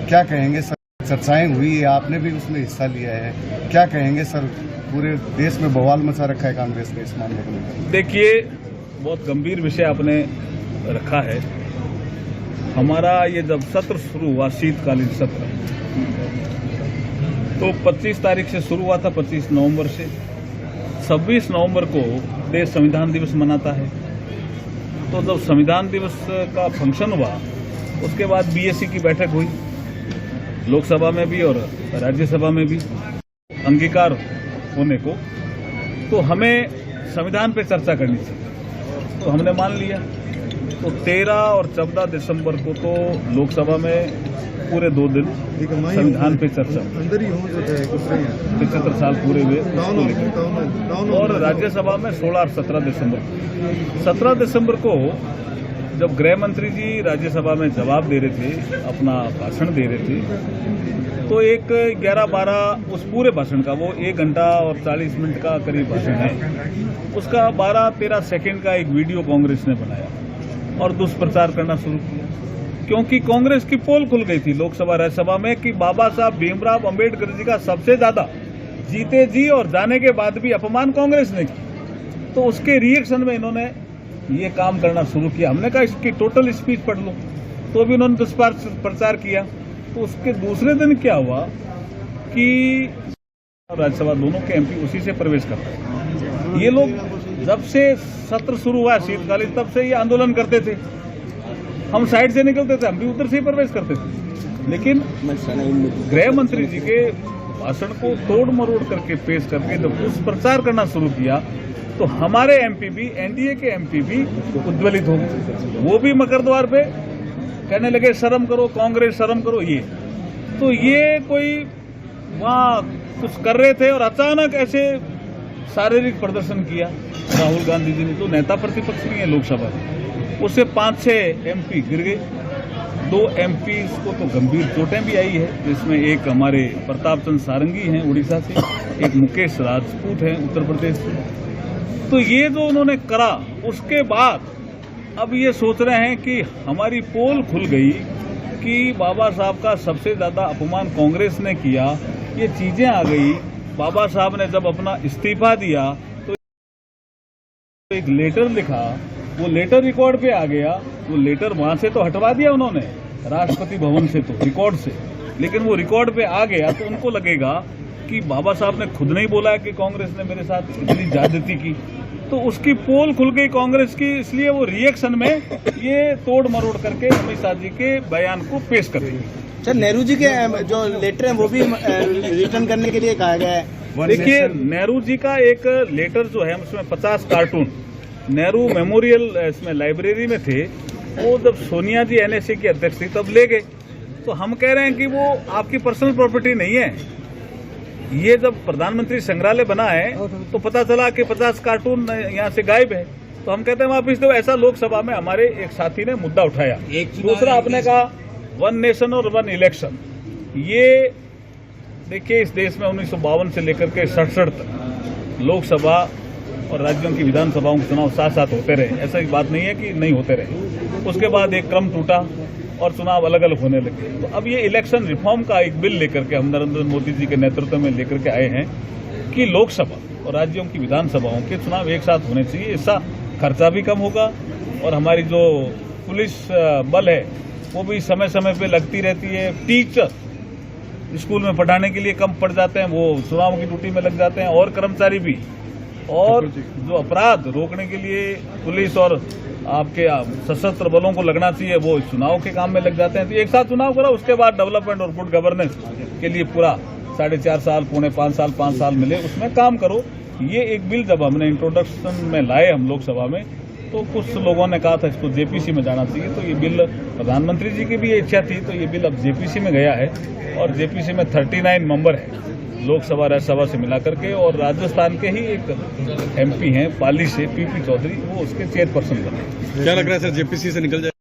क्या कहेंगे सर? चर्चाएं हुई, आपने भी उसमें हिस्सा लिया है, क्या कहेंगे सर? पूरे देश में बवाल मचा रखा है कांग्रेस ने इस मामले में। देखिए, बहुत गंभीर विषय आपने रखा है। हमारा ये जब सत्र शुरू हुआ, शीतकालीन सत्र, तो 25 तारीख से शुरू हुआ था, 25 नवंबर से 26 नवंबर को देश संविधान दिवस मनाता है। तो जब संविधान दिवस का फंक्शन हुआ, उसके बाद बीएससी की बैठक हुई, लोकसभा में भी और राज्यसभा में भी अंगीकार होने को, तो हमें संविधान पे चर्चा करनी चाहिए, तो हमने मान लिया। तो 13 और 14 दिसंबर को तो लोकसभा में पूरे 2 दिन संविधान पे चर्चा, 75 साल पूरे हुए उसको लेकर, और राज्यसभा में 16 और 17 दिसंबर 17 दिसंबर को जब गृह मंत्री जी राज्यसभा में जवाब दे रहे थे, अपना भाषण दे रहे थे, तो एक 11-12 उस पूरे भाषण का, वो 1 घंटा और 40 मिनट का करीब भाषण है, उसका 12-13 सेकंड का एक वीडियो कांग्रेस ने बनाया और दुष्प्रचार करना शुरू किया। क्योंकि कांग्रेस की पोल खुल गई थी लोकसभा राज्यसभा में कि बाबा साहब भीमराव अंबेडकर जी का सबसे ज्यादा जीते जी और जाने के बाद भी अपमान कांग्रेस ने की। तो उसके रिएक्शन में इन्होंने ये काम करना शुरू किया। हमने कहा इसकी टोटल स्पीच पढ़ लो, तो भी उन्होंने दुष्प्रचार किया। तो उसके दूसरे दिन क्या हुआ कि राज्यसभा दोनों के एमपी उसी से प्रवेश करते हैं। ये लोग जब से सत्र शुरू हुआ शीतकालीन, तब से ये आंदोलन करते थे। हम साइड से निकलते थे, हम भी उधर से ही प्रवेश करते थे। लेकिन गृह मंत्री जी के भाषण को तोड़ मरोड़ करके पेश करके जब दुष्प्रचार करना शुरू किया, तो हमारे एमपी भी, एनडीए के एमपी भी उद्वेलित हो गए। वो भी मकर द्वार पे कहने लगे शर्म करो कांग्रेस, शर्म करो। ये तो ये कोई वहाँ कुछ कर रहे थे और अचानक ऐसे शारीरिक प्रदर्शन किया राहुल गांधी जी ने, तो नेता प्रतिपक्ष नहीं है लोकसभा में, उससे 5-6 एमपी गिर गए। 2 एमपी को तो गंभीर चोटें भी आई है, जिसमें एक हमारे प्रताप चंद्र सारंगी हैं उड़ीसा से, एक मुकेश राजपूत हैं उत्तर प्रदेश से। तो ये जो उन्होंने करा, उसके बाद अब ये सोच रहे हैं कि हमारी पोल खुल गई कि बाबा साहब का सबसे ज्यादा अपमान कांग्रेस ने किया। ये चीजें आ गई। बाबा साहब ने जब अपना इस्तीफा दिया तो एक लेटर लिखा, वो लेटर रिकॉर्ड पे आ गया। वो लेटर वहां से तो हटवा दिया उन्होंने, राष्ट्रपति भवन से, तो रिकॉर्ड से, लेकिन वो रिकॉर्ड पे आ गया तो उनको लगेगा कि बाबा साहब ने खुद नहीं बोला है कि कांग्रेस ने मेरे साथ इतनी ज्यादती की। तो उसकी पोल खुल गई कांग्रेस की, इसलिए वो रिएक्शन में ये तोड़ मरोड़ करके अमित शाह जी के बयान को पेश कर रही है। सर, नेहरू जी के जो लेटर हैं वो भी रिटर्न करने के लिए कहा गया है। देखिए, नेहरू जी का एक लेटर जो है, उसमें 50 कार्टून नेहरू मेमोरियल इसमें लाइब्रेरी में थे। वो जब सोनिया जी एनएसए की अध्यक्ष थी तब ले गए। तो हम कह रहे हैं कि वो आपकी पर्सनल प्रॉपर्टी नहीं है। ये जब प्रधानमंत्री संग्रहालय बना है तो पता चला कि 50 कार्टून यहाँ से गायब है। तो हम कहते हैं वापिस दो। ऐसा लोकसभा में हमारे एक साथी ने मुद्दा उठाया। दूसरा, आपने कहा 1 नेशन और 1 इलेक्शन। ये देखिए, इस देश में 1952 से लेकर के 67 तक लोकसभा और राज्यों की विधानसभाओं के चुनाव साथ साथ होते रहे। ऐसा एक बात नहीं है कि नहीं होते रहे। उसके बाद एक क्रम टूटा और चुनाव अलग अलग होने लगे। तो अब ये इलेक्शन रिफॉर्म का एक बिल लेकर के हम नरेंद्र मोदी जी के नेतृत्व में लेकर के आए हैं कि लोकसभा और राज्यों की विधानसभाओं के चुनाव एक साथ होने चाहिए। इससे खर्चा भी कम होगा और हमारी जो पुलिस बल है वो भी समय समय पे लगती रहती है। टीचर स्कूल में पढ़ाने के लिए कम पड़ जाते हैं, वो चुनाव की ड्यूटी में लग जाते हैं, और कर्मचारी भी। और जो अपराध रोकने के लिए पुलिस और आपके सशस्त्र बलों को लगना चाहिए, वो चुनाव के काम में लग जाते हैं। तो एक साथ चुनाव करा, उसके बाद डेवलपमेंट और गुड गवर्नेंस के लिए पूरा 4.5 साल, 5 साल मिले, उसमें काम करो। ये एक बिल जब हमने इंट्रोडक्शन में लाए हम लोकसभा में, तो कुछ लोगों ने कहा था इसको जेपीसी में जाना चाहिए। तो ये बिल, प्रधानमंत्री जी की भी ये इच्छा थी, तो ये बिल अब जेपीसी में गया है। और जेपीसी में 39 मेंबर है लोकसभा राज्यसभा से मिलाकर के, और राजस्थान के ही एक एमपी हैं पाली से, पीपी चौधरी, वो उसके चेयरपर्सन बने। क्या लग रहा है सर, जेपीसी से निकल जाए?